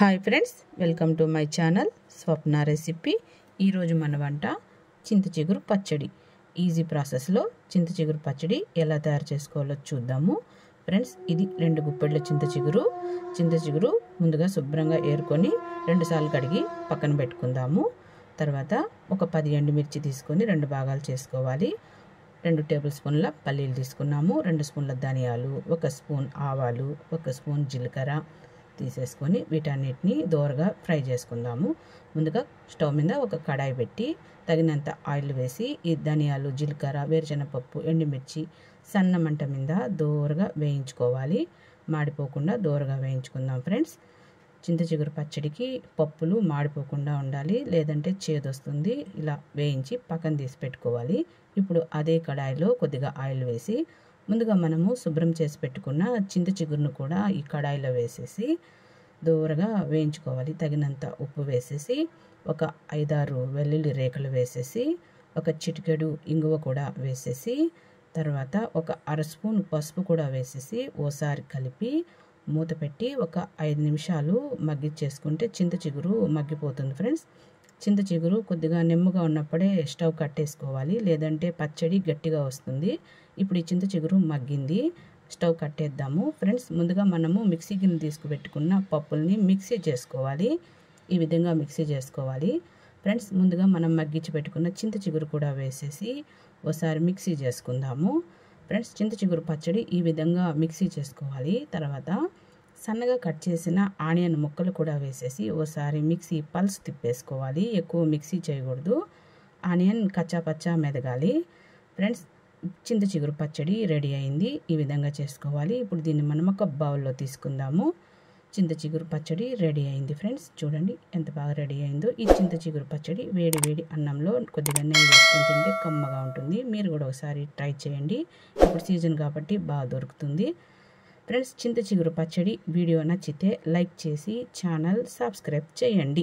Hi friends, welcome to my channel Swapna recipe. ఈరోజు మన వంట చింత చిగురు పచ్చడి. ఈజీ ప్రాసెస్లో చింత చిగురు పచ్చడి ఎలా తయారు చేసుకోవాలో చూద్దాము. ఫ్రెండ్స్, ఇది 2 గుప్పెళ్ళ చింత చిగురు ముందుగా శుభ్రంగా ఏరుకొని 2 సార్లు కడిగి పక్కన పెట్టుకుందాము. తర్వాత ఒక 10 ఎండుమిర్చి తీసుకొని 2 భాగాలు చేసుకోవాలి. 2 టేబుల్ స్పూన్ల పల్లీలు తీసుకున్నాము, 2 స్పూన్ల ధనియాలు, 1 స్పూన్ ఆవాలు, 1 స్పూన్ జీలకర్ర తీసేసుకొని వీటన్నిటిని దోరగా ఫ్రై చేసుకుందాము. ముందుగా స్టవ్ మీద ఒక కడాయి పెట్టి తగినంత ఆయిల్ వేసి ఈ ధనియాలు, జీలకర్ర, వేరుశనగపప్పు, ఎండుమిర్చి సన్న మంట మీద దోరగా వేయించుకోవాలి. మాడిపోకుండా దోరగా వేయించుకుందాం. ఫ్రెండ్స్, చింత చిగురు పచ్చడికి పప్పులు మాడిపోకుండా ఉండాలి, లేదంటే చేదొస్తుంది. ఇలా వేయించి పక్కన తీసి పెట్టుకోవాలి. ఇప్పుడు అదే కడాయిలో కొద్దిగా ఆయిల్ వేసి ముందుగా మనము శుభ్రం చేసి పెట్టుకున్న చింత చిగురును కూడా ఈ కడాయిలో వేసేసి దూరగా వేయించుకోవాలి. తగినంత ఉప్పు వేసేసి ఒక 5-6 వెల్లుల్లి రేఖలు వేసేసి ఒక చిటికెడు ఇంగువ కూడా వేసేసి తర్వాత ఒక 1/2 స్పూన్ పసుపు కూడా వేసేసి ఓసారి కలిపి మూత పెట్టి ఒక 5 నిమిషాలు మగ్గిచ్చేసుకుంటే చింత చిగురు మగ్గిపోతుంది. ఫ్రెండ్స్, చింత చిగురు కొద్దిగా నెమ్మగా ఉన్నప్పుడే స్టవ్ కట్టేసుకోవాలి, లేదంటే పచ్చడి గట్టిగా వస్తుంది. ఇప్పుడు ఈ చింత చిగురు మగ్గింది, స్టవ్ కట్టేద్దాము. ఫ్రెండ్స్, ముందుగా మనము మిక్సీ గిన్నె తీసుకుపెట్టుకున్న పప్పుల్ని మిక్సీ చేసుకోవాలి. ఈ విధంగా మిక్సీ చేసుకోవాలి. ఫ్రెండ్స్, ముందుగా మనం మగ్గించి పెట్టుకున్న చింత చిగురు కూడా వేసేసి ఒకసారి మిక్సీ చేసుకుందాము. ఫ్రెండ్స్, చింత చిగురు పచ్చడి ఈ విధంగా మిక్సీ చేసుకోవాలి. తర్వాత సన్నగా కట్ చేసిన ఆనియన్ ముక్కలు కూడా వేసేసి ఓసారి మిక్సీ పల్స్ తిప్పేసుకోవాలి. ఎక్కువ మిక్సీ చేయకూడదు, ఆనియన్ కచ్చా పచ్చా మెదగాలి. ఫ్రెండ్స్, చింత చిగురు పచ్చడి రెడీ అయింది. ఈ విధంగా చేసుకోవాలి. ఇప్పుడు దీన్ని మనం ఒక బౌల్లో తీసుకుందాము. చింత చిగురు పచ్చడి రెడీ అయింది. ఫ్రెండ్స్, చూడండి ఎంత బాగా రెడీ అయిందో. ఈ చింత చిగురు పచ్చడి వేడి వేడి అన్నంలో కొద్దిగా నెయ్యి వేసుకొని తింటే కమ్మగా ఉంటుంది. మీరు కూడా ఒకసారి ట్రై చేయండి. ఇప్పుడు సీజన్ కాబట్టి బాగా దొరుకుతుంది. ఫ్రెండ్స్, చింత చిగురు పచ్చడి వీడియో నచ్చితే లైక్ చేసి ఛానల్ సబ్స్క్రైబ్ చేయండి.